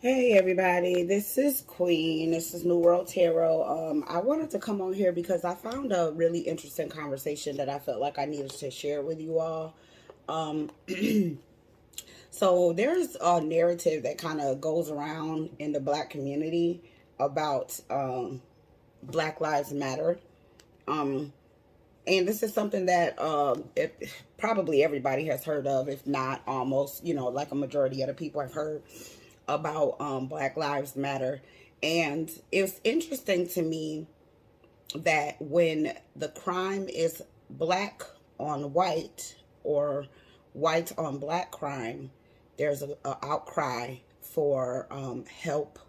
Hey everybody, this is Queen. This is New World Tarot. I wanted to come on here because I found a really interesting conversation that I felt like I needed to share with you all. Um, so there's a narrative that kind of goes around in the Black community about Black Lives Matter. Um, and this is something that probably everybody has heard of, if not almost, like a majority of the people have heard about Black Lives Matter. And it's interesting to me that when the crime is black on white or white on black crime, there's a outcry for help,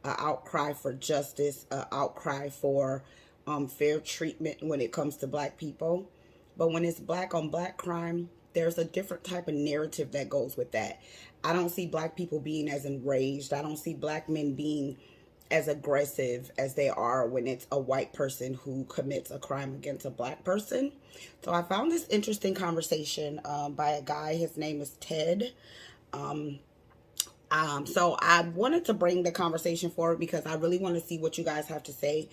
an outcry for justice, an outcry for fair treatment when it comes to black people. But when it's black on black crime, there's a different type of narrative that goes with that. I don't see black people being as enraged. I don't see black men being as aggressive as they are when it's a white person who commits a crime against a black person. So I found this interesting conversation by a guy. His name is Ted. So I wanted to bring the conversation forward because I really want to see what you guys have to say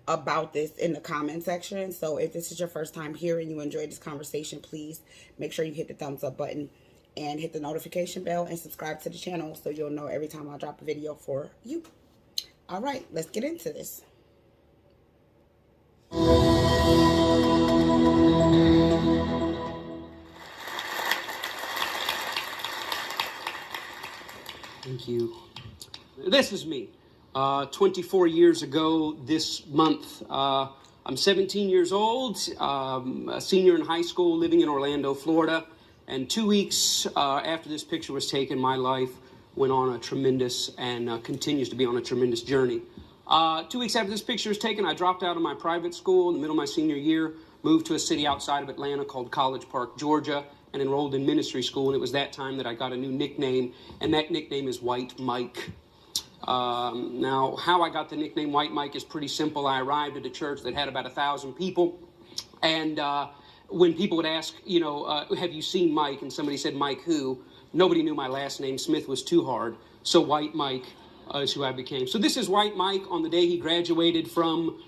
about this in the comment section. So if this is your first time here and you enjoyed this conversation, please make sure you hit the thumbs up button and hit the notification bell and subscribe to the channel so you'll know every time I drop a video for you. All right, let's get into this. Thank you. This is me. 24 years ago this month. I'm 17 years old, a senior in high school living in Orlando, Florida. And 2 weeks after this picture was taken, my life went on a tremendous and continues to be on a tremendous journey. 2 weeks after this picture was taken, I dropped out of my private school in the middle of my senior year, moved to a city outside of Atlanta called College Park, Georgia, and enrolled in ministry school. And it was that time that I got a new nickname, and that nickname is White Mike. Now, how I got the nickname White Mike is pretty simple. I arrived at a church that had about 1,000 people, and when people would ask, have you seen Mike? And somebody said, Mike who? Nobody knew my last name. Smith was too hard. So White Mike is who I became. So this is White Mike on the day he graduated from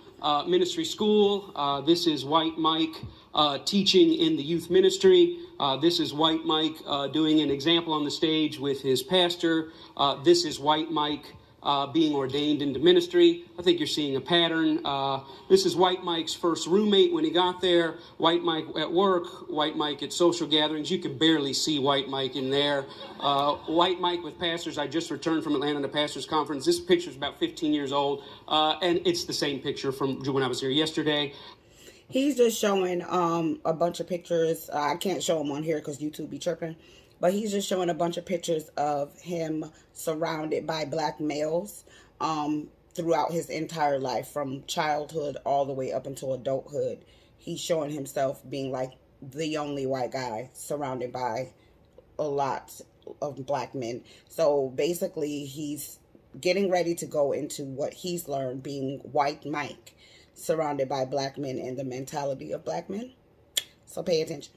ministry school. This is White Mike teaching in the youth ministry. This is White Mike doing an example on the stage with his pastor. This is White Mike being ordained into ministry. I think you're seeing a pattern. This is White Mike's first roommate when he got there. White Mike at work. White Mike at social gatherings. You can barely see White Mike in there. White Mike with pastors. I just returned from Atlanta to pastors conference. This picture is about 15 years old, and it's the same picture from when I was here yesterday. He's just showing a bunch of pictures. I can't show them on here because YouTube be tripping. But he's just showing a bunch of pictures of him surrounded by black males throughout his entire life, from childhood all the way up until adulthood. He's showing himself being like the only white guy surrounded by a lot of black men. So basically, he's getting ready to go into what he's learned being White Mike, surrounded by black men and the mentality of black men. So pay attention.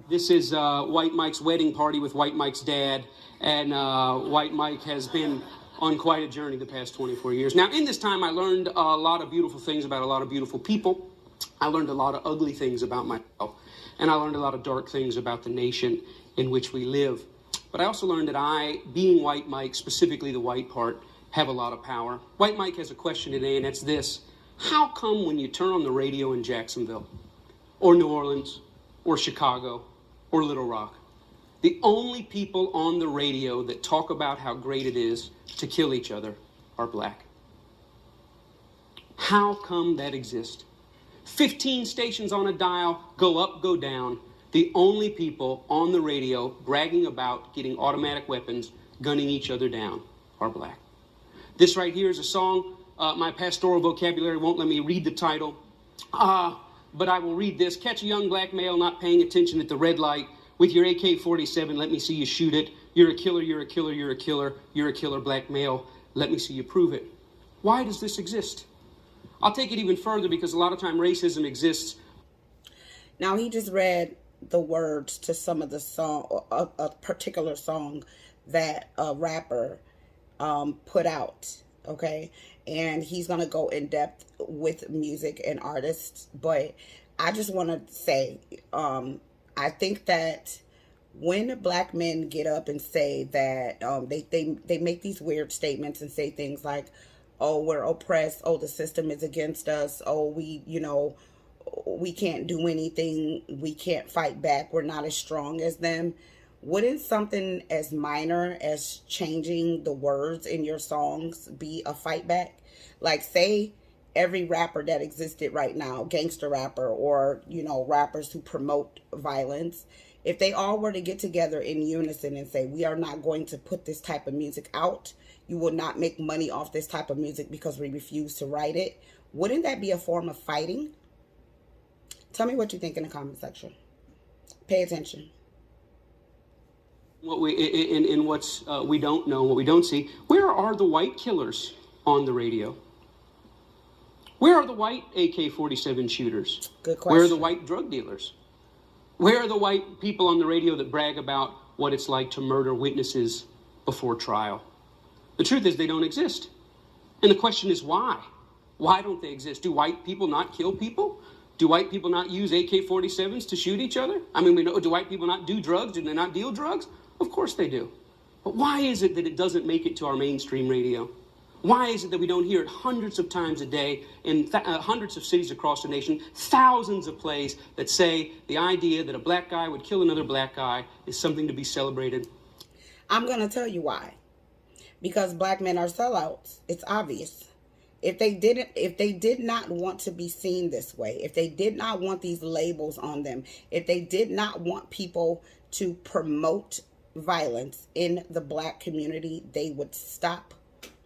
This is White Mike's wedding party with White Mike's dad, and White Mike has been on quite a journey the past 24 years. Now, in this time, I learned a lot of beautiful things about a lot of beautiful people. I learned a lot of ugly things about myself, and I learned a lot of dark things about the nation in which we live. But I also learned that I, being White Mike, specifically the white part, have a lot of power. White Mike has a question today, and it's this. How come when you turn on the radio in Jacksonville, or New Orleans, or Chicago, or Little Rock, the only people on the radio that talk about how great it is to kill each other are black? How come that exists? 15 stations on a dial, go up, go down. The only people on the radio bragging about getting automatic weapons, gunning each other down, are black. This right here is a song. My pastoral vocabulary won't let me read the title. But I will read this. Catch a young black male not paying attention at the red light. With your AK-47, let me see you shoot it. You're a killer, you're a killer, you're a killer. You're a killer black male. Let me see you prove it. Why does this exist? I'll take it even further because a lot of time racism exists. Now, he just read the words to some of the song, a particular song that a rapper put out, okay? And he's going to go in depth with music and artists. But I just want to say, I think that when black men get up and say that they make these weird statements and say things like, oh, we're oppressed, oh, the system is against us, oh, we can't do anything, we can't fight back, we're not as strong as them. Wouldn't something as minor as changing the words in your songs be a fight back? Like, say every rapper that existed right now, gangster rapper or, rappers who promote violence, if they all were to get together in unison and say, we are not going to put this type of music out, you will not make money off this type of music because we refuse to write it, wouldn't that be a form of fighting? Tell me what you think in the comment section. Pay attention. What we don't know, what we don't see, where are the white killers on the radio? Where are the white AK-47 shooters? Good question. Where are the white drug dealers? Where are the white people on the radio that brag about what it's like to murder witnesses before trial? The truth is they don't exist. And the question is why? Why don't they exist? Do white people not kill people? Do white people not use AK-47s to shoot each other? I mean, do white people not do drugs? Do they not deal drugs? Of course they do. But why is it that it doesn't make it to our mainstream radio? Why is it that we don't hear it hundreds of times a day in hundreds of cities across the nation, thousands of plays that say the idea that a black guy would kill another black guy is something to be celebrated? I'm going to tell you why. Because black men are sellouts. It's obvious. If they did not want to be seen this way, if they did not want these labels on them, if they did not want people to promote violence in the black community, they would stop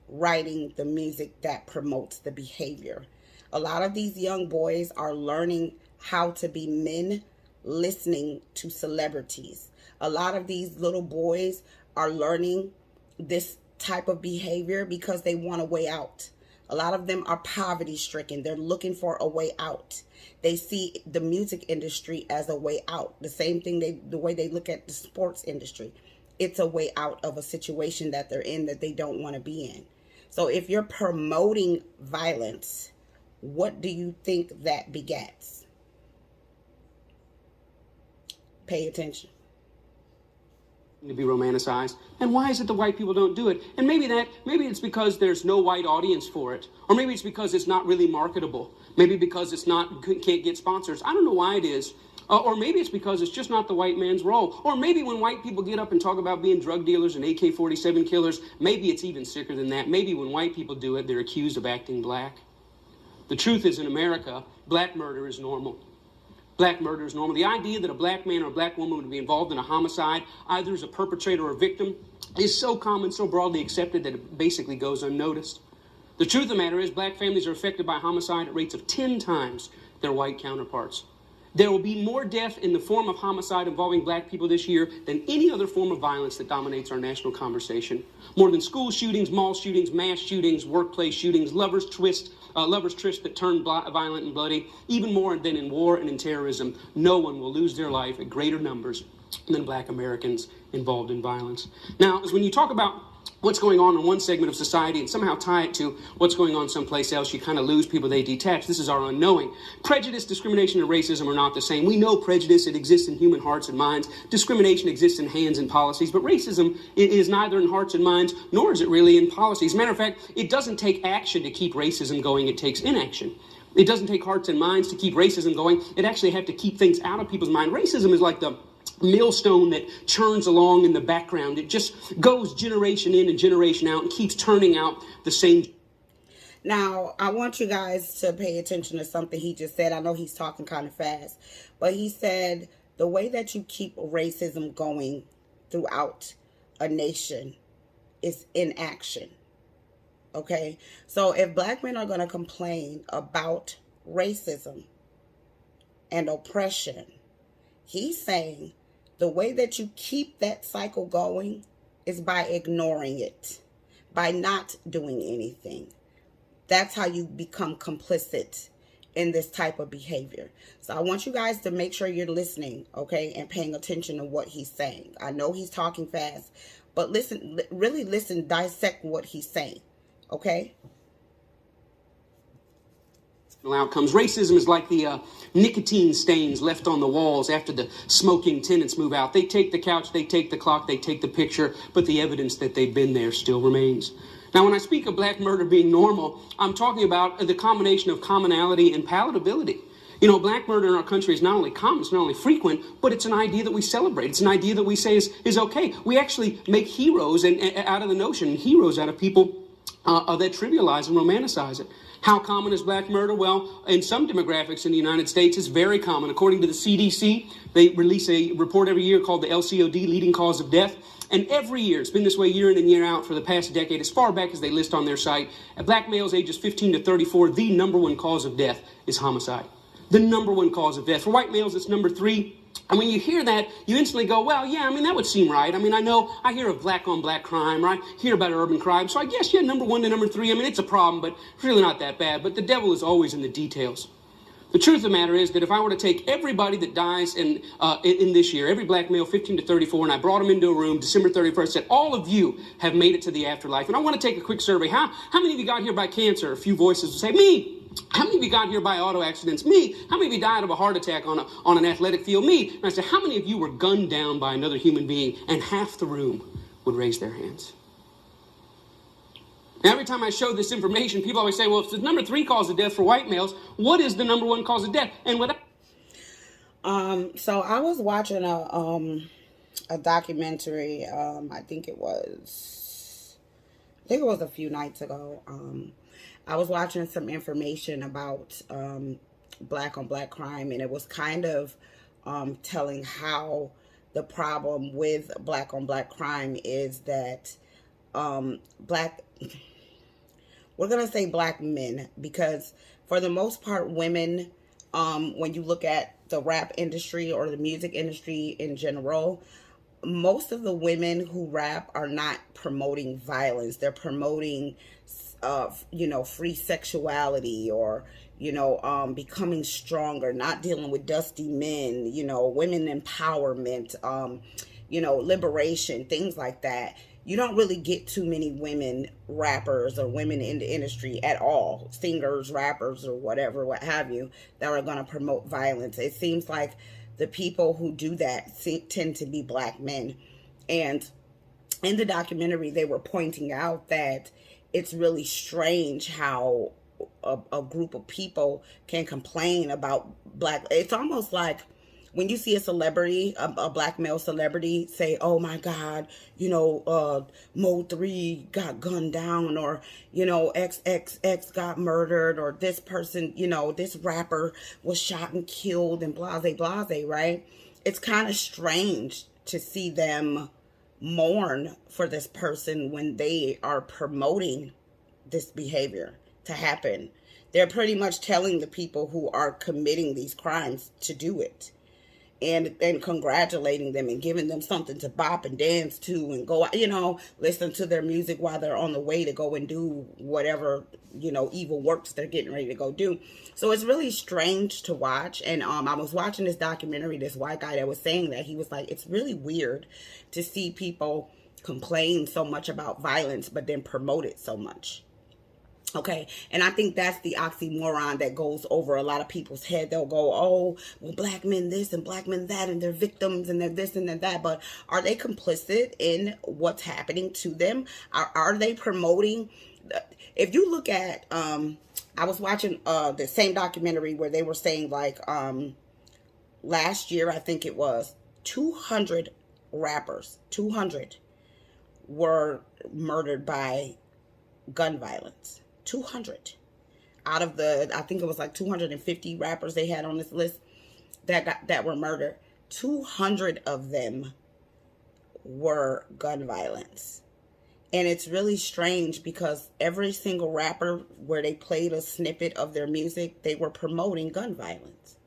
writing the music that promotes the behavior. A lot of these young boys are learning how to be men listening to celebrities. A lot of these little boys are learning this type of behavior because they want a way out. A lot of them are poverty stricken. They're looking for a way out. They see the music industry as a way out. The same thing, the way they look at the sports industry. It's a way out of a situation that they're in that they don't want to be in. So if you're promoting violence, what do you think that begets? Pay attention. To be romanticized. And why is it the white people don't do it? And maybe it's because there's no white audience for it. Or maybe it's because it's not really marketable. Maybe because can't get sponsors. I don't know why it is. Or maybe it's because it's just not the white man's role. Or maybe when white people get up and talk about being drug dealers and AK-47 killers, maybe it's even sicker than that. Maybe when white people do it, they're accused of acting black. The truth is, in America, black murder is normal. Black murder is normal. The idea that a black man or a black woman would be involved in a homicide, either as a perpetrator or a victim, is so common, so broadly accepted that it basically goes unnoticed. The truth of the matter is, black families are affected by homicide at rates of 10 times their white counterparts. There will be more death in the form of homicide involving black people this year than any other form of violence that dominates our national conversation. More than school shootings, mall shootings, mass shootings, workplace shootings, lovers' trysts that turn violent and bloody, even more than in war and in terrorism. No one will lose their life at greater numbers than black Americans involved in violence. Now, when you talk about what's going on in one segment of society and somehow tie it to what's going on someplace else, you kind of lose people, they detach. This is our unknowing. Prejudice, discrimination, and racism are not the same. We know prejudice, it exists in human hearts and minds. Discrimination exists in hands and policies, but racism is neither in hearts and minds, nor is it really in policies. As a matter of fact, it doesn't take action to keep racism going, it takes inaction. It doesn't take hearts and minds to keep racism going, it actually has to keep things out of people's mind. Racism is like the millstone that churns along in the background. It just goes generation in and generation out and keeps turning out the same. Now, I want you guys to pay attention to something he just said. I know he's talking kind of fast, but he said the way that you keep racism going throughout a nation is inaction. Okay? So if black men are going to complain about racism and oppression, he's saying the way that you keep that cycle going is by ignoring it, by not doing anything. That's how you become complicit in this type of behavior. So I want you guys to make sure you're listening, okay, and paying attention to what he's saying. I know he's talking fast, but listen, really listen, dissect what he's saying. Okay? Outcomes. Racism is like the nicotine stains left on the walls after the smoking tenants move out. They take the couch, they take the clock, they take the picture, but the evidence that they've been there still remains. Now, when I speak of black murder being normal, I'm talking about the combination of commonality and palatability. You know, black murder in our country is not only common, it's not only frequent, but it's an idea that we celebrate. It's an idea that we say is okay. We actually make heroes out of the notion, heroes out of people that trivialize and romanticize it. How common is black murder? Well, in some demographics in the United States, it's very common. According to the CDC, they release a report every year called the LCOD, leading cause of death. And every year, it's been this way year in and year out for the past decade, as far back as they list on their site, black males ages 15 to 34, the number one cause of death is homicide. The number one cause of death. For white males, it's number 3. And when you hear that, you instantly go, well, yeah, I mean, that would seem right. I mean, I hear of black on black crime, right? Hear about urban crime. So I guess, yeah, number 1 to number 3, I mean, it's a problem, but it's really not that bad. But the devil is always in the details. The truth of the matter is that if I were to take everybody that dies in this year, every black male 15 to 34, and I brought them into a room December 31st, said, all of you have made it to the afterlife. And I want to take a quick survey. How many of you got here by cancer? A few voices will say, me. How many of you got here by auto accidents? Me. How many of you died of a heart attack on an athletic field? Me. And I said, how many of you were gunned down by another human being? And half the room would raise their hands. Now, every time I show this information, people always say, well, if the number 3 cause of death for white males, what is the number 1 cause of death? And without... So I was watching a documentary, I think it was a few nights ago. I was watching some information about black on black crime, and it was kind of telling how the problem with black on black crime is that we're going to say black men, because for the most part, women, when you look at the rap industry or the music industry in general, most of the women who rap are not promoting violence. They're promoting free sexuality, or, becoming stronger, not dealing with dusty men, women empowerment, liberation, things like that. You don't really get too many women rappers or women in the industry at all, singers, rappers, or whatever, what have you, that are going to promote violence. It seems like the people who do that tend to be black men. And in the documentary, they were pointing out that it's really strange how a group of people can complain about black. It's almost like when you see a celebrity, a black male celebrity, say, oh my God, Mo 3 got gunned down, or, XXX got murdered, or this person, this rapper was shot and killed, and blase, right? It's kind of strange to see them mourn for this person when they are promoting this behavior to happen. They're pretty much telling the people who are committing these crimes to do it, and congratulating them and giving them something to bop and dance to and go, listen to their music while they're on the way to go and do whatever, evil works they're getting ready to go do. So it's really strange to watch. And I was watching this documentary, this white guy that was saying that, he was like, it's really weird to see people complain so much about violence, but then promote it so much. Okay, and I think that's the oxymoron that goes over a lot of people's head. They'll go, oh, well, black men this and black men that, and they're victims and they're this and they're that. But are they complicit in what's happening to them? Are they promoting? If you look at, I was watching the same documentary where they were saying, like, last year, I think it was 200 rappers, 200 were murdered by gun violence. 200 out of the, I think it was like 250 rappers they had on this list that were murdered. 200 of them were gun violence. And it's really strange because every single rapper where they played a snippet of their music, they were promoting gun violence.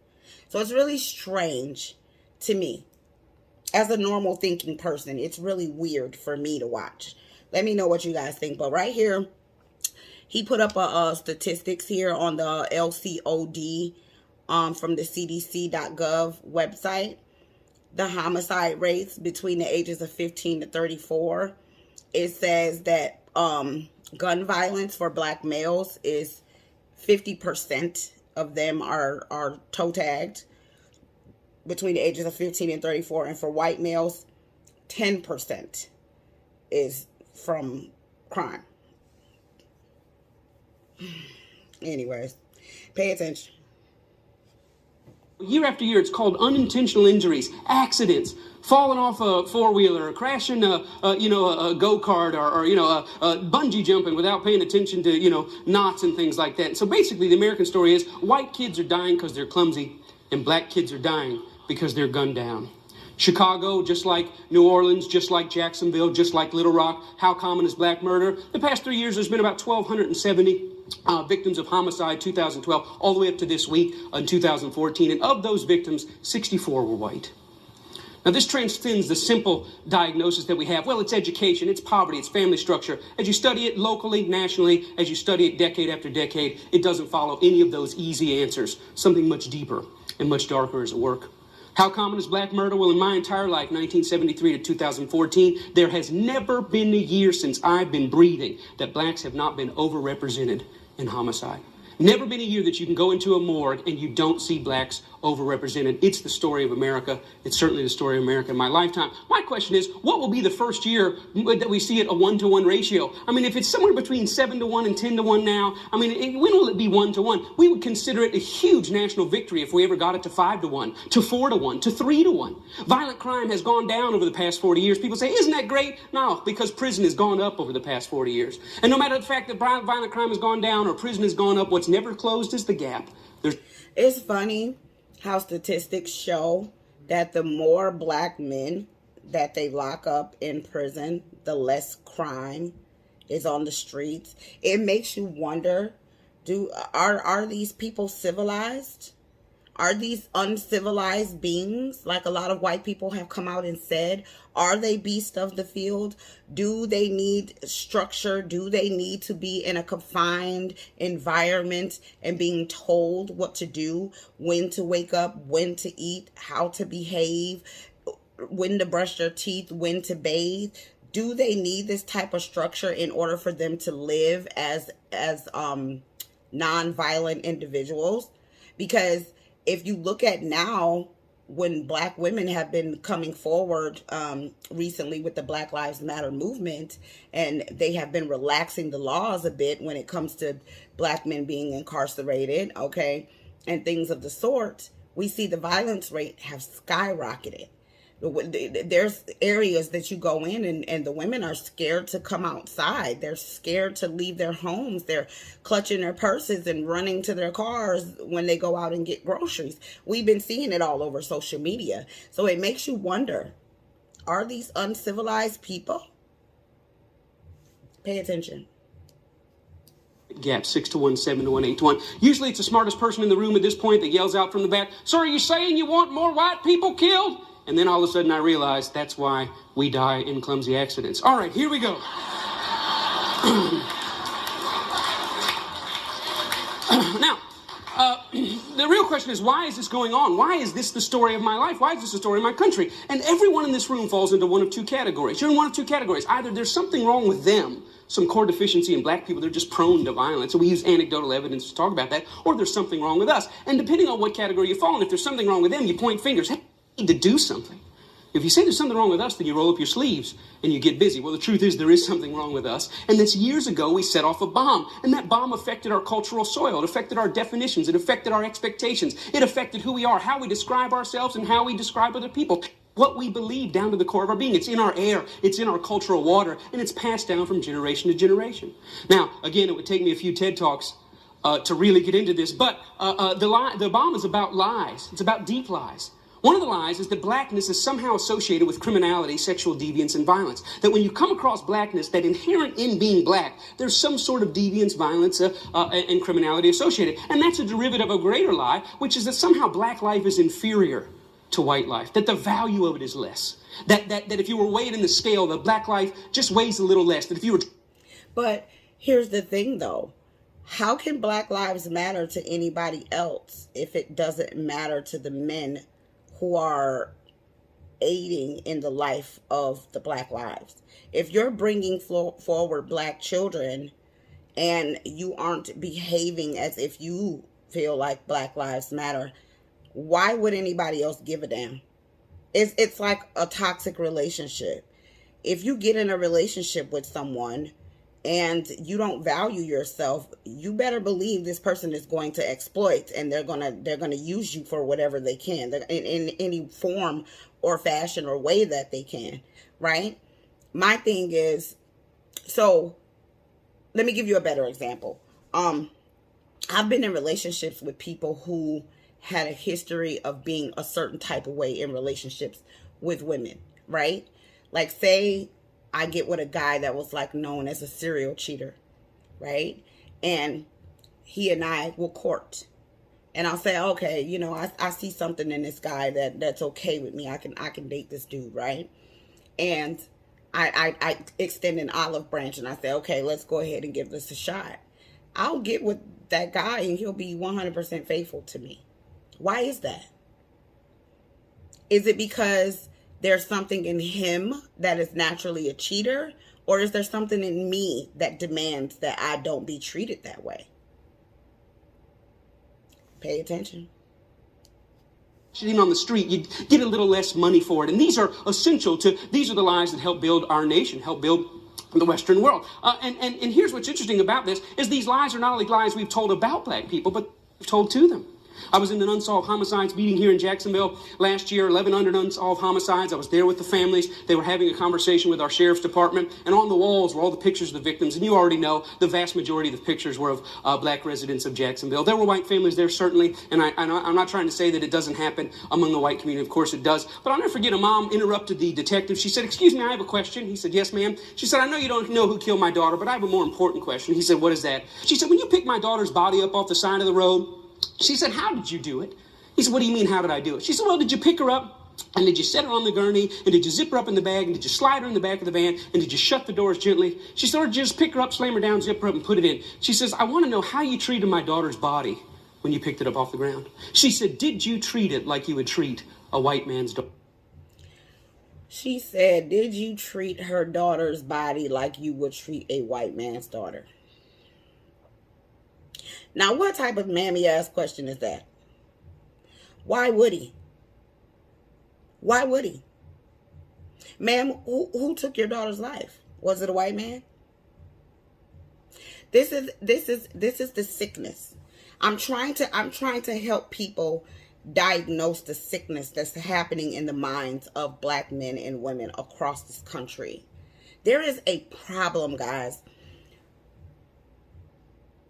So it's really strange to me. As a normal thinking person, it's really weird for me to watch. Let me know what you guys think. But right here, he put up a statistics here on the LCOD from the CDC.gov website. the homicide rates between the ages of 15 to 34, it says that gun violence for black males is 50% of them are toe tagged between the ages of 15 and 34, and for white males 10% is from crime. Anyways, pay attention. Year after year, it's called unintentional injuries, accidents, falling off a four-wheeler, crashing a go-kart, or bungee jumping without paying attention to, knots and things like that. And so basically, the American story is white kids are dying because they're clumsy, and black kids are dying because they're gunned down. Chicago, just like New Orleans, just like Jacksonville, just like Little Rock, how common is black murder? The past 3 years, there's been about 1,270 victims of homicide, 2012, all the way up to this week in 2014. And of those victims, 64 were white. Now, this transcends the simple diagnosis that we have. Well, it's education, it's poverty, it's family structure. As you study it locally, nationally, as you study it decade after decade, it doesn't follow any of those easy answers. Something much deeper and much darker is at work. How common is black murder? Well, in my entire life, 1973 to 2014, there has never been a year since I've been breathing that blacks have not been overrepresented in homicide. Never been a year that you can go into a morgue and you don't see blacks overrepresented. It's the story of America. It's certainly the story of America in my lifetime. My question is, what will be the first year that we see it a 1-to-1 ratio? I mean, if it's somewhere between 7-to-1 and 10-to-1 now, I mean, when will it be 1-to-1? We would consider it a huge national victory if we ever got it to 5-to-1, to 4-to-1, to 3-to-1. Violent crime has gone down over the past 40 years. People say, isn't that great? No, because prison has gone up over the past 40 years. And no matter the fact that violent crime has gone down or prison has gone up, what's never closed is the gap. It's funny how statistics show that the more black men that they lock up in prison, the less crime is on the streets. It makes you wonder, are these people civilized? Are these uncivilized beings, like a lot of white people have come out and said? Are they beasts of the field? Do they need structure? Do they need to be in a confined environment and being told what to do, when to wake up, when to eat, how to behave, when to brush their teeth, when to bathe? Do they need this type of structure in order for them to live as non-violent individuals? Because if you look at now, when black women have been coming forward recently with the Black Lives Matter movement, and they have been relaxing the laws a bit when it comes to black men being incarcerated, okay, and things of the sort, we see the violence rate have skyrocketed. There's areas that you go in and the women are scared to come outside. They're scared to leave their homes. They're clutching their purses and running to their cars when they go out and get groceries. We've been seeing it all over social media. So it makes you wonder, are these uncivilized people? Pay attention. Gap, 6-to-1, 7-to-1, 8-to-1. Usually it's the smartest person in the room at this point that yells out from the back, so are you saying you want more white people killed? And then all of a sudden I realized that's why we die in clumsy accidents. All right, here we go. Now, the real question is, why is this going on? Why is this the story of my life? Why is this the story of my country? And everyone in this room falls into one of two categories. You're in one of two categories. Either there's something wrong with them, some core deficiency in black people, they're just prone to violence, and we use anecdotal evidence to talk about that, or there's something wrong with us. And depending on what category you fall in, if there's something wrong with them, you point fingers. Hey, we need to do something. If you say there's something wrong with us, then you roll up your sleeves and you get busy. Well, the truth is there is something wrong with us. And that's years ago we set off a bomb. And that bomb affected our cultural soil. It affected our definitions. It affected our expectations. It affected who we are, how we describe ourselves, and how we describe other people. What we believe down to the core of our being. It's in our air. It's in our cultural water. And it's passed down from generation to generation. Now, again, it would take me a few TED Talks to really get into this. But the bomb is about lies. It's about deep lies. One of the lies is that blackness is somehow associated with criminality, sexual deviance, and violence. That when you come across blackness, that inherent in being black, there's some sort of deviance, violence, and criminality associated. And that's a derivative of a greater lie, which is that somehow black life is inferior to white life, that the value of it is less. That if you were weighed in the scale, the black life just weighs a little less. That if you were... But here's the thing, though. How can Black Lives matter to anybody else if it doesn't matter to the men who are aiding in the life of the Black lives. If you're bringing forward Black children and you aren't behaving as if you feel like Black lives matter, why would anybody else give a damn? It's like a toxic relationship. If you get in a relationship with someone and you don't value yourself, you better believe this person is going to exploit, and they're gonna use you for whatever they can, in any form or fashion or way that they can, right? My thing is, so let me give you a better example. I've been in relationships with people who had a history of being a certain type of way in relationships with women, right? Like, say I get with a guy that was like known as a serial cheater, right? And he and I will court. And I'll say, okay, you know, I see something in this guy that's okay with me. I can date this dude, right? And I extend an olive branch and I say, okay, let's go ahead and give this a shot. I'll get with that guy and he'll be 100% faithful to me. Why is that? Is it because there's something in him that is naturally a cheater? Or is there something in me that demands that I don't be treated that way? Pay attention. On the street, you get a little less money for it. And these are essential these are the lies that help build our nation, help build the Western world. And here's what's interesting about this, is these lies are not only lies we've told about Black people, but we've told to them. I was in an unsolved homicides meeting here in Jacksonville last year, 1,100 unsolved homicides. I was there with the families. They were having a conversation with our sheriff's department, and on the walls were all the pictures of the victims. And you already know the vast majority of the pictures were of Black residents of Jacksonville. There were white families there, certainly, and I'm not trying to say that it doesn't happen among the white community. Of course it does. But I'll never forget, a mom interrupted the detective. She said, "Excuse me, I have a question." He said, "Yes, ma'am." She said, "I know you don't know who killed my daughter, but I have a more important question." He said, "What is that?" She said, "When you picked my daughter's body up off the side of the road," she said, "How did you do it?" He said, "What do you mean, how did I do it?" She said, "Well, did you pick her up, and did you set her on the gurney, and did you zip her up in the bag, and did you slide her in the back of the van, and did you shut the doors gently?" She said, "Or did you just pick her up, slam her down, zip her up, and put it in?" She says, "I want to know how you treated my daughter's body when you picked it up off the ground." She said, "Did you treat it like you would treat a white man's daughter?" She said, "Did you treat her daughter's body like you would treat a white man's daughter?" Now, what type of mammy-ass question is that? Why would he? Why would he? Ma'am, who took your daughter's life? Was it a white man? This is the sickness. I'm trying to help people diagnose the sickness that's happening in the minds of Black men and women across this country. There is a problem, guys.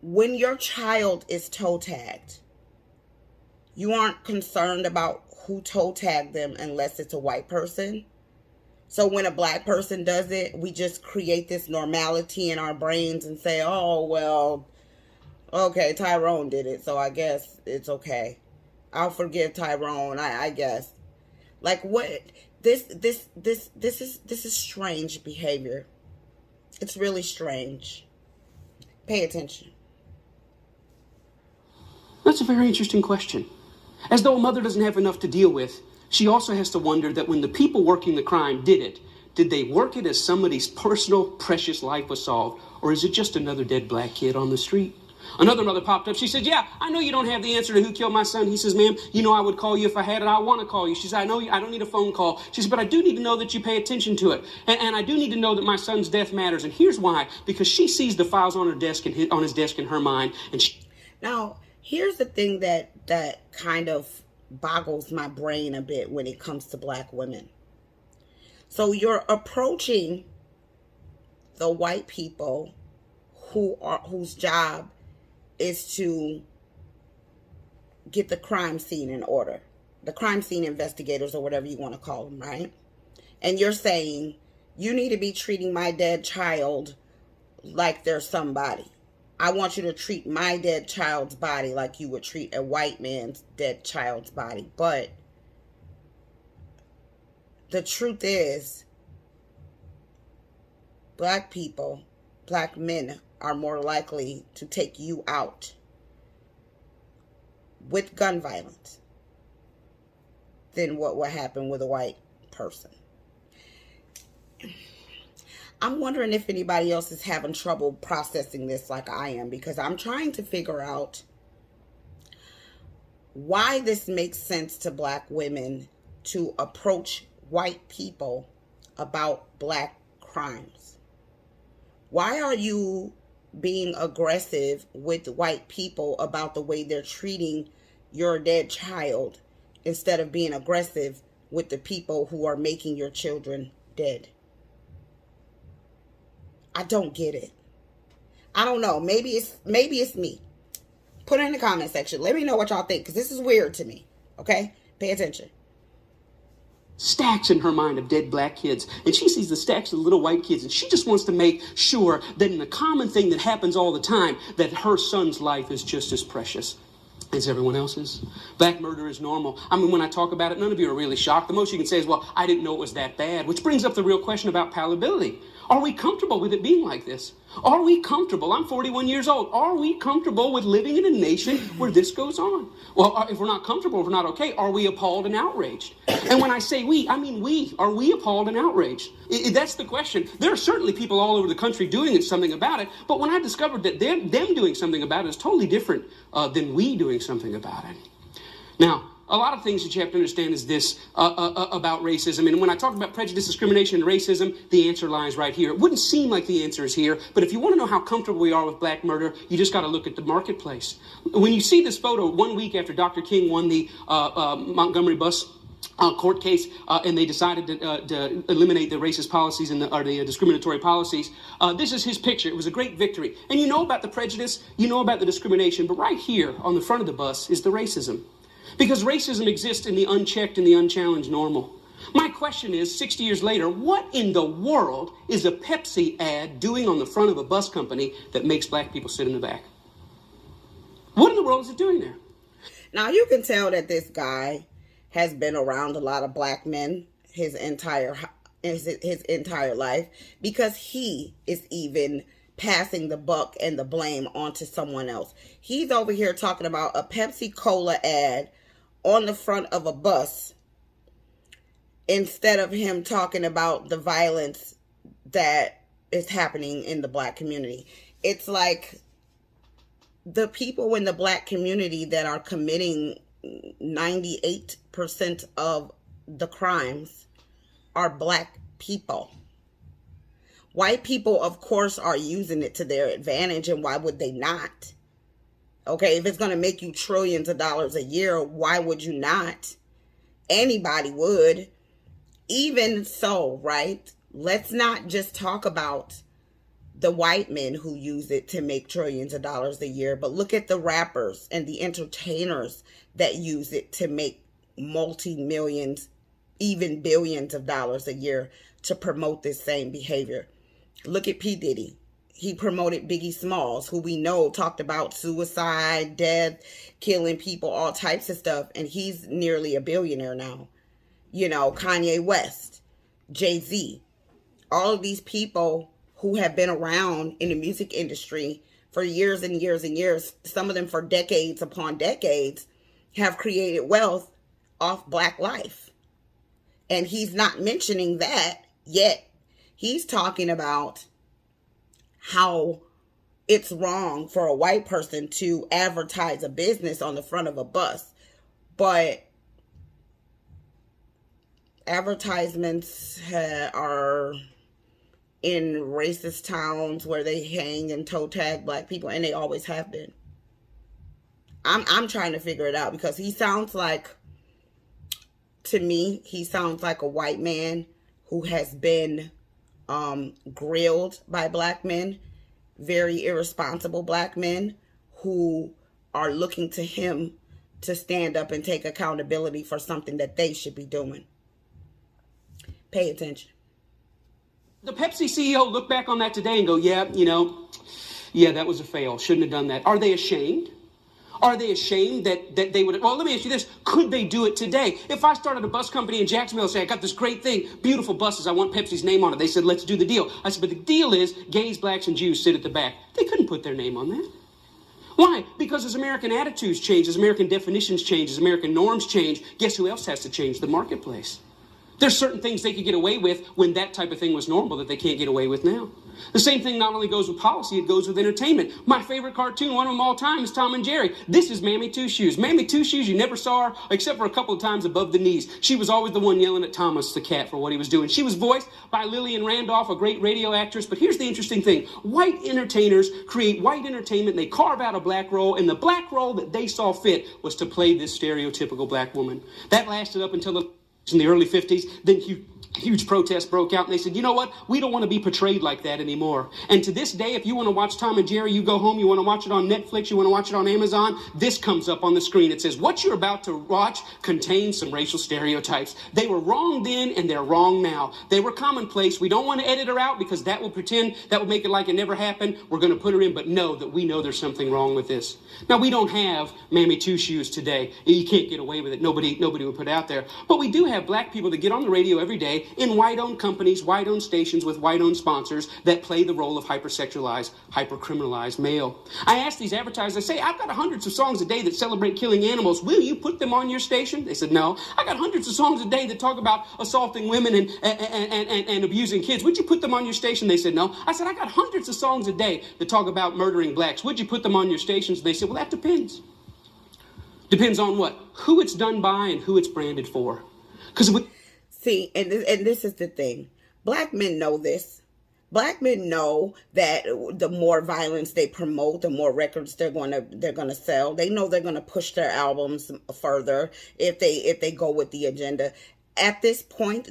When your child is toe tagged, you aren't concerned about who toe tagged them unless it's a white person. So when a Black person does it, we just create this normality in our brains and say, "Oh, well, okay, Tyrone did it, so I guess it's okay. I'll forgive Tyrone, I guess." Like, what? This is strange behavior. It's really strange. Pay attention. That's a very interesting question. As though a mother doesn't have enough to deal with, she also has to wonder that when the people working the crime did it, did they work it as somebody's personal, precious life was solved, or is it just another dead Black kid on the street? Another mother popped up. She said, "Yeah, I know you don't have the answer to who killed my son." He says, "Ma'am, you know I would call you if I had it. I want to call you." She said, "I know I don't need a phone call." She said, "But I do need to know that you pay attention to it. And I do need to know that my son's death matters." And here's why. Because she sees the files on her desk and on his desk in her mind. And now, here's the thing that kind of boggles my brain a bit when it comes to Black women. So you're approaching the white people whose job is to get the crime scene in order. The crime scene investigators, or whatever you want to call them, right? And you're saying, "You need to be treating my dead child like they're somebody. I want you to treat my dead child's body like you would treat a white man's dead child's body." But the truth is, Black people, Black men are more likely to take you out with gun violence than what would happen with a white person. I'm wondering if anybody else is having trouble processing this like I am, because I'm trying to figure out why this makes sense to Black women to approach white people about Black crimes. Why are you being aggressive with white people about the way they're treating your dead child instead of being aggressive with the people who are making your children dead? I don't get it. I don't know. Maybe it's me. Put it in the comment section. Let me know what y'all think, because this is weird to me. Okay? Pay attention. Stacks in her mind of dead Black kids, and she sees the stacks of little white kids, and she just wants to make sure that in the common thing that happens all the time, that her son's life is just as precious as everyone else's. Black murder is normal. I mean, when I talk about it, none of you are really shocked. The most you can say is, well, I didn't know it was that bad, which brings up the real question about palatability. Are we comfortable with it being like this? Are we comfortable? I'm 41 years old. Are we comfortable with living in a nation where this goes on? Well, if we're not comfortable, if we're not okay, are we appalled and outraged? And when I say we, I mean we. Are we appalled and outraged? That's the question. There are certainly people all over the country doing something about it, but when I discovered that them doing something about it is totally different than we doing something about it. Now, a lot of things that you have to understand is this about racism. And when I talk about prejudice, discrimination, and racism, the answer lies right here. It wouldn't seem like the answer is here, but if you want to know how comfortable we are with Black murder, you just got to look at the marketplace. When you see this photo 1 week after Dr. King won the Montgomery bus court case, and they decided to eliminate the racist policies and the discriminatory policies. This is his picture. It was a great victory. And you know about the prejudice, you know about the discrimination, but right here on the front of the bus is the racism. Because racism exists in the unchecked and the unchallenged normal. My question is, 60 years later, what in the world is a Pepsi ad doing on the front of a bus company that makes Black people sit in the back? What in the world is it doing there? Now, you can tell that this guy has been around a lot of Black men his entire life, because he is even passing the buck and the blame onto someone else. He's over here talking about a Pepsi Cola ad on the front of a bus instead of him talking about the violence that is happening in the Black community. It's like the people in the Black community that are committing 98% of the crimes are Black people. White people, of course, are using it to their advantage, and why would they not? Okay, if it's going to make you trillions of dollars a year, why would you not? Anybody would. Even so, right? Let's not just talk about the white men who use it to make trillions of dollars a year, but look at the rappers and the entertainers that use it to make multi-millions, even billions of dollars a year to promote this same behavior. Look at P. Diddy. He promoted Biggie Smalls, who we know talked about suicide, death, killing people, all types of stuff. And he's nearly a billionaire now. You know, Kanye West, Jay-Z, all of these people who have been around in the music industry for years and years and years, some of them for decades upon decades, have created wealth off Black life. And he's not mentioning that yet. He's talking about how it's wrong for a white person to advertise a business on the front of a bus. But advertisements are in racist towns where they hang and toe tag Black people, and they always have been. I'm trying to figure it out, because he sounds like, to me, he sounds like a white man who has been grilled by Black men, very irresponsible Black men who are looking to him to stand up and take accountability for something that they should be doing. Pay attention. The Pepsi CEO look back on that today and go, yeah, that was a fail. Shouldn't have done that. Are they ashamed? Are they ashamed that they would? Well, let me ask you this. Could they do it today? If I started a bus company in Jacksonville and say, I got this great thing, beautiful buses, I want Pepsi's name on it. They said, let's do the deal. I said, but the deal is gays, Blacks, and Jews sit at the back. They couldn't put their name on that. Why? Because as American attitudes change, as American definitions change, as American norms change, guess who else has to change? The marketplace. There's certain things they could get away with when that type of thing was normal that they can't get away with now. The same thing not only goes with policy, it goes with entertainment. My favorite cartoon, one of them all time, is Tom and Jerry. This is Mammy Two Shoes. Mammy Two Shoes, you never saw her except for a couple of times above the knees. She was always the one yelling at Thomas the cat for what he was doing. She was voiced by Lillian Randolph, a great radio actress. But here's the interesting thing. White entertainers create white entertainment, and they carve out a black role, and the black role that they saw fit was to play this stereotypical black woman. That lasted up until in the early 50s. Then huge protests broke out, and they said, you know what, we don't want to be portrayed like that anymore. And to this day, if you want to watch Tom and Jerry, you go home, you want to watch it on Netflix, you want to watch it on Amazon, this comes up on the screen. It says, what you're about to watch contains some racial stereotypes. They were wrong then, and they're wrong now. They were commonplace. We don't want to edit her out because that will make it like it never happened. We're going to put her in, but know that we know there's something wrong with this. Now, we don't have Mammy Two Shoes today. You can't get away with it. Nobody would put it out there. But we do have black people that get on the radio every day in white-owned companies, white-owned stations with white-owned sponsors that play the role of hypersexualized, hypercriminalized male. I ask these advertisers, I say, I've got hundreds of songs a day that celebrate killing animals. Will you put them on your station? They said, no. I got hundreds of songs a day that talk about assaulting women and abusing kids. Would you put them on your station? They said, no. I said, I got hundreds of songs a day that talk about murdering blacks. Would you put them on your stations? They said, well, that depends. Depends on what? Who it's done by and who it's branded for. Because see, and this is the thing. Black men know this. Black men know that the more violence they promote, the more records they're gonna sell. They know they're gonna push their albums further if they go with the agenda. At this point,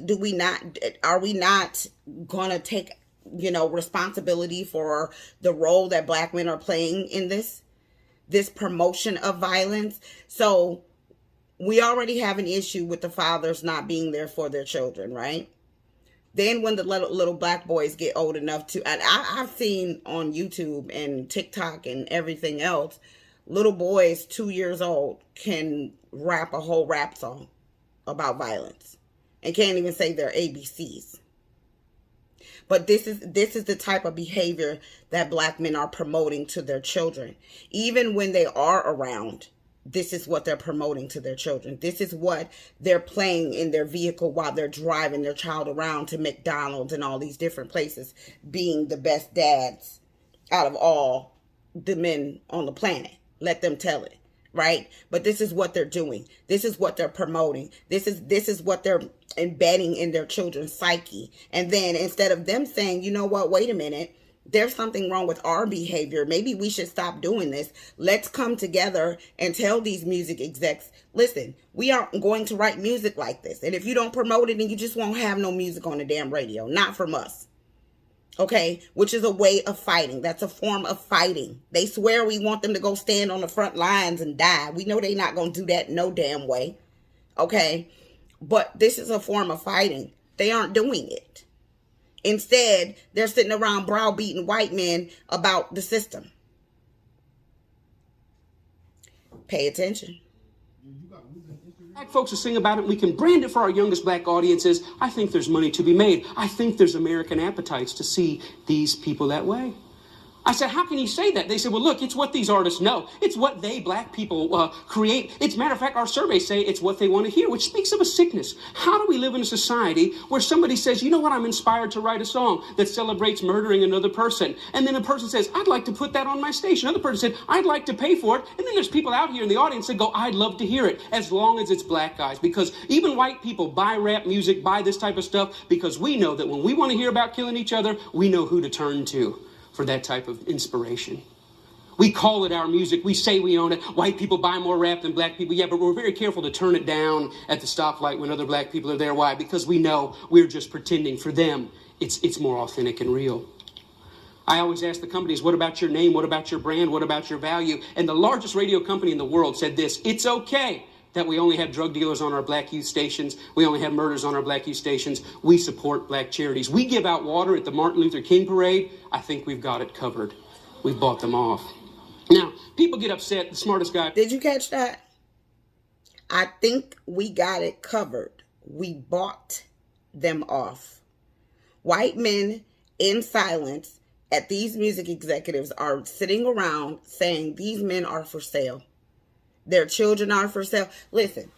are we not gonna take, responsibility for the role that black men are playing in this promotion of violence? So we already have an issue with the fathers not being there for their children, right? Then when the little black boys get old enough to, and I've seen on YouTube and TikTok and everything else, little boys 2 years old can rap a whole rap song about violence and can't even say their ABCs. But this is the type of behavior that black men are promoting to their children. Even when they are around, this is what they're promoting to their children. This is what they're playing in their vehicle while they're driving their child around to McDonald's and all these different places, being the best dads out of all the men on the planet. Let them tell it, right? But this is what they're doing. This is what they're promoting. This is what they're embedding in their children's psyche. And then instead of them saying, you know what, wait a minute, there's something wrong with our behavior. Maybe we should stop doing this. Let's come together and tell these music execs, listen, we aren't going to write music like this. And if you don't promote it, then you just won't have no music on the damn radio. Not from us. Okay? Which is a way of fighting. That's a form of fighting. They swear we want them to go stand on the front lines and die. We know they're not going to do that no damn way. Okay? But this is a form of fighting. They aren't doing it. Instead, they're sitting around browbeating white men about the system. Pay attention. Black folks will sing about it. We can brand it for our youngest black audiences. I think there's money to be made. I think there's American appetites to see these people that way. I said, how can you say that? They said, well, look, it's what these artists know. It's what they, black people, create. It's a matter of fact, our surveys say it's what they want to hear, which speaks of a sickness. How do we live in a society where somebody says, you know what, I'm inspired to write a song that celebrates murdering another person. And then a person says, I'd like to put that on my station. Another person said, I'd like to pay for it. And then there's people out here in the audience that go, I'd love to hear it, as long as it's black guys. Because even white people buy rap music, buy this type of stuff, because we know that when we want to hear about killing each other, we know who to turn to for that type of inspiration. We call it our music. We say we own it. White people buy more rap than black people. Yeah, but we're very careful to turn it down at the stoplight when other black people are there. Why? Because we know we're just pretending. For them, it's more authentic and real. I always ask the companies, what about your name? What about your brand? What about your value? And the largest radio company in the world said this: it's okay that we only have drug dealers on our black youth stations. We only have murders on our black youth stations. We support black charities. We give out water at the Martin Luther King parade. I think we've got it covered. We've bought them off. Now, people get upset. The smartest guy. Did you catch that? I think we got it covered. We bought them off. White men in silence at these music executives are sitting around saying these men are for sale. Their children are for sale. Listen,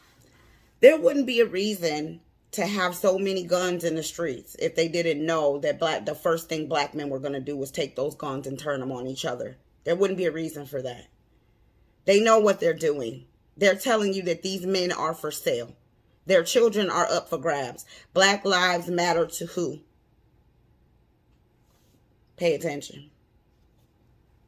there wouldn't be a reason to have so many guns in the streets if they didn't know that the first thing black men were going to do was take those guns and turn them on each other. There wouldn't be a reason for that. They know what they're doing. They're telling you that these men are for sale. Their children are up for grabs. Black lives matter to who? Pay attention.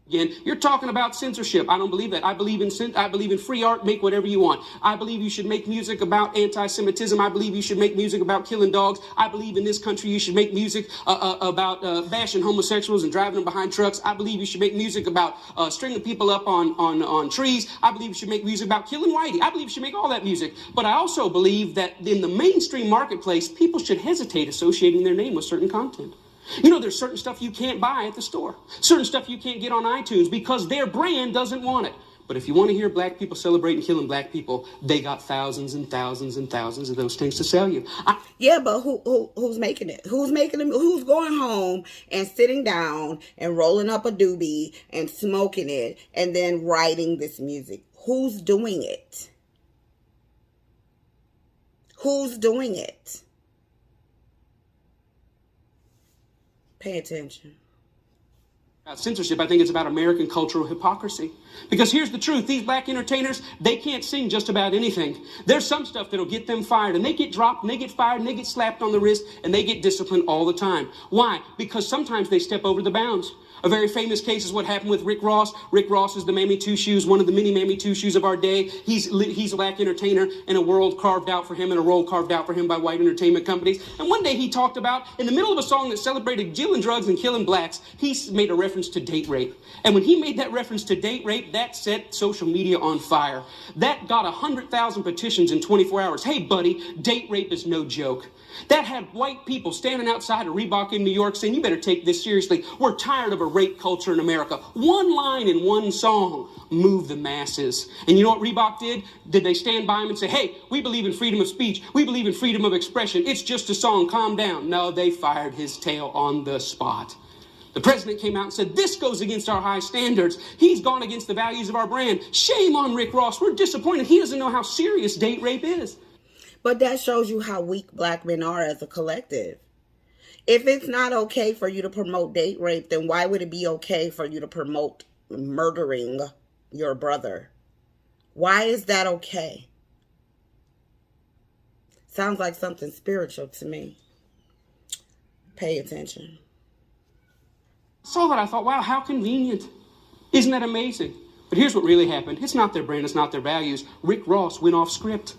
Again, you're talking about censorship. I don't believe that. I believe in free art. Make whatever you want. I believe you should make music about anti-Semitism. I believe you should make music about killing dogs. I believe in this country you should make music about bashing homosexuals and driving them behind trucks. I believe you should make music about stringing people up on trees. I believe you should make music about killing whitey. I believe you should make all that music. But I also believe that in the mainstream marketplace, people should hesitate associating their name with certain content. You know, there's certain stuff you can't buy at the store. Certain stuff you can't get on iTunes because their brand doesn't want it. But if you want to hear black people celebrating killing black people, they got thousands and thousands and thousands of those things to sell you. Yeah, but who's making it? Who's making it? Who's going home and sitting down and rolling up a doobie and smoking it and then writing this music? Who's doing it? Who's doing it? Pay attention. Censorship, I think it's about American cultural hypocrisy. Because here's the truth. These black entertainers, they can't sing just about anything. There's some stuff that'll get them fired, and they get dropped, and they get fired, and they get slapped on the wrist, and they get disciplined all the time. Why? Because sometimes they step over the bounds. A very famous case is what happened with Rick Ross. Rick Ross is the Mammy Two Shoes, one of the many Mammy Two Shoes of our day. He's a black entertainer in a world carved out for him, and a role carved out for him by white entertainment companies. And one day he talked about, in the middle of a song that celebrated dealing drugs and killing blacks, he made a reference to date rape. And when he made that reference to date rape, that set social media on fire. That got 100,000 petitions in 24 hours. Hey, buddy, date rape is no joke. That had white people standing outside of Reebok in New York saying, you better take this seriously. We're tired of a rape culture in America. One line in one song moved the masses. And you know what Reebok did? Did they stand by him and say, hey, we believe in freedom of speech. We believe in freedom of expression. It's just a song. Calm down. No, they fired his tail on the spot. The president came out and said, this goes against our high standards. He's gone against the values of our brand. Shame on Rick Ross. We're disappointed. He doesn't know how serious date rape is. But that shows you how weak black men are as a collective. If it's not okay for you to promote date rape, then why would it be okay for you to promote murdering your brother? Why is that okay? Sounds like something spiritual to me. Pay attention. Saw that, I thought, wow, how convenient. Isn't that amazing? But here's what really happened. It's not their brand, it's not their values. Rick Ross went off script.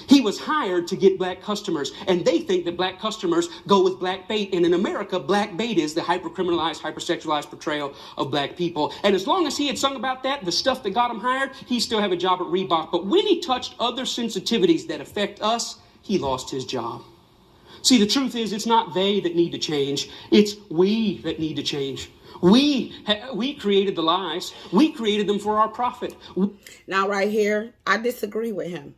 He was hired to get black customers, and they think that black customers go with black bait. And in America, black bait is the hyper-criminalized, hypersexualized portrayal of black people. And as long as he had sung about that, the stuff that got him hired, he still have a job at Reebok. But when he touched other sensitivities that affect us, he lost his job. See, the truth is, it's not they that need to change. It's we that need to change. We created the lies. We created them for our profit. Now, right here, I disagree with him.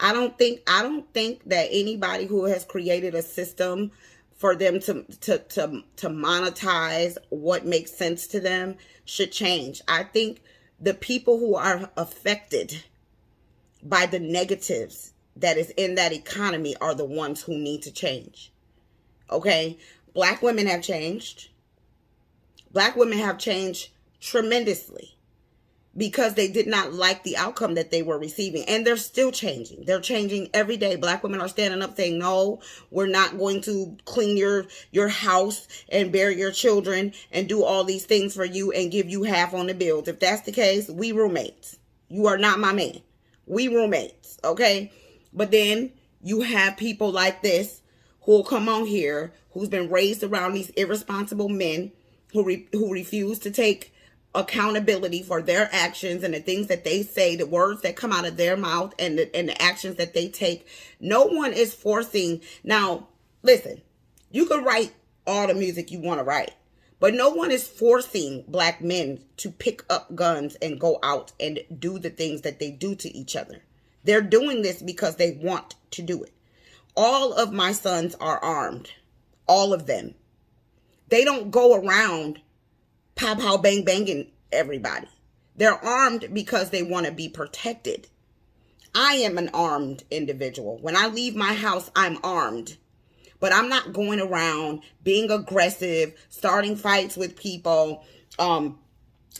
I don't think that anybody who has created a system for them to monetize what makes sense to them should change. I think the people who are affected by the negatives that is in that economy are the ones who need to change. Okay? Black women have changed. Black women have changed tremendously, because they did not like the outcome that they were receiving. And they're still changing. They're changing every day. Black women are standing up saying, no, we're not going to clean your house and bury your children and do all these things for you and give you half on the bills. If that's the case, we roommates. You are not my man. We roommates, okay? But then you have people like this who will come on here, who's been raised around these irresponsible men who refuse to take accountability for their actions and the things that they say, the words that come out of their mouth, and the actions that they take. No one is forcing. Now, listen, you can write all the music you want to write, but no one is forcing black men to pick up guns and go out and do the things that they do to each other. They're doing this because they want to do it. All of my sons are armed. All of them. They don't go around pow, pow, bang, banging everybody. They're armed because they want to be protected. I am an armed individual. When I leave my house, I'm armed. But I'm not going around being aggressive, starting fights with people,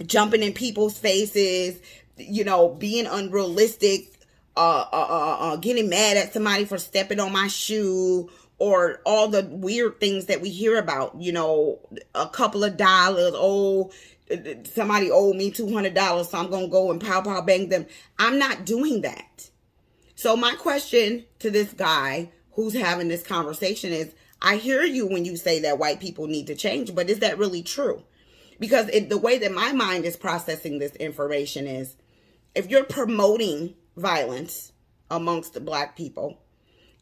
jumping in people's faces, being unrealistic, getting mad at somebody for stepping on my shoe, or all the weird things that we hear about, a couple of dollars. Oh, somebody owed me $200, so I'm going to go and pow bang them. I'm not doing that. So my question to this guy who's having this conversation is, I hear you when you say that white people need to change, but is that really true? Because the way that my mind is processing this information is, if you're promoting violence amongst the black people,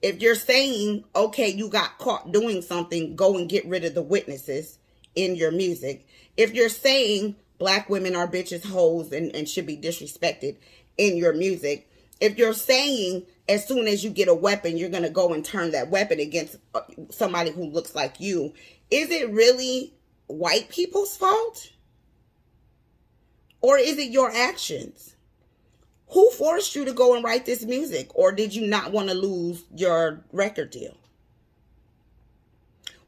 if you're saying, okay, you got caught doing something, go and get rid of the witnesses in your music. If you're saying black women are bitches, hoes, and should be disrespected in your music. If you're saying as soon as you get a weapon, you're going to go and turn that weapon against somebody who looks like you, is it really white people's fault? Or is it your actions? Who forced you to go and write this music? Or did you not want to lose your record deal?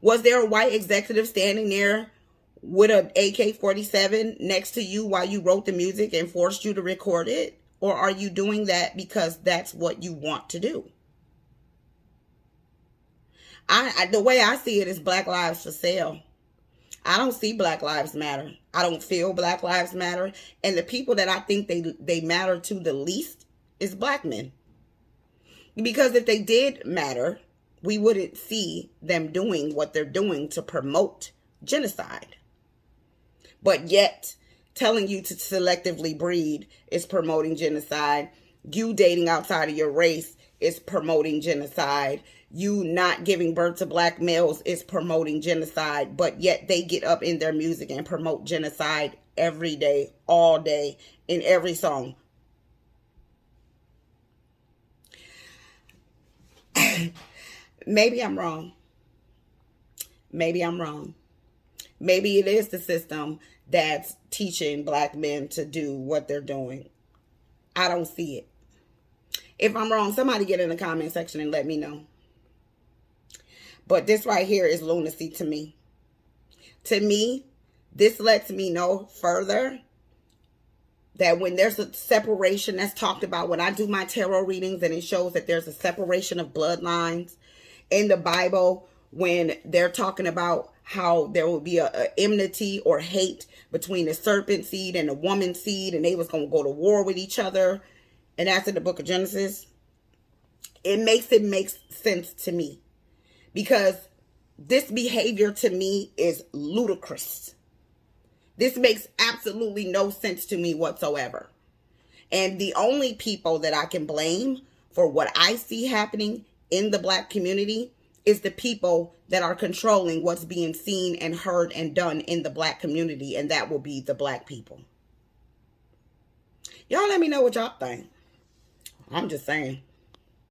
Was there a white executive standing there with an AK-47 next to you while you wrote the music and forced you to record it? Or are you doing that because that's what you want to do? The way I see it is Black Lives for Sale. I don't see Black Lives Matter. I don't feel Black Lives Matter. And the people that I think they matter to the least is black men. Because if they did matter, we wouldn't see them doing what they're doing to promote genocide. But yet, telling you to selectively breed is promoting genocide. You dating outside of your race is promoting genocide. You not giving birth to black males is promoting genocide, but yet they get up in their music and promote genocide every day, all day, in every song. Maybe I'm wrong. Maybe I'm wrong. Maybe it is the system that's teaching black men to do what they're doing. I don't see it. If I'm wrong, somebody get in the comment section and let me know. But this right here is lunacy to me. To me, this lets me know further that when there's a separation that's talked about, when I do my tarot readings and it shows that there's a separation of bloodlines in the Bible, when they're talking about how there will be a enmity or hate between the serpent seed and the woman seed, and they was going to go to war with each other, and that's in the book of Genesis, it makes sense to me. Because this behavior to me is ludicrous. This makes absolutely no sense to me whatsoever. And the only people that I can blame for what I see happening in the black community is the people that are controlling what's being seen and heard and done in the black community. And that will be the black people. Y'all let me know what y'all think. I'm just saying.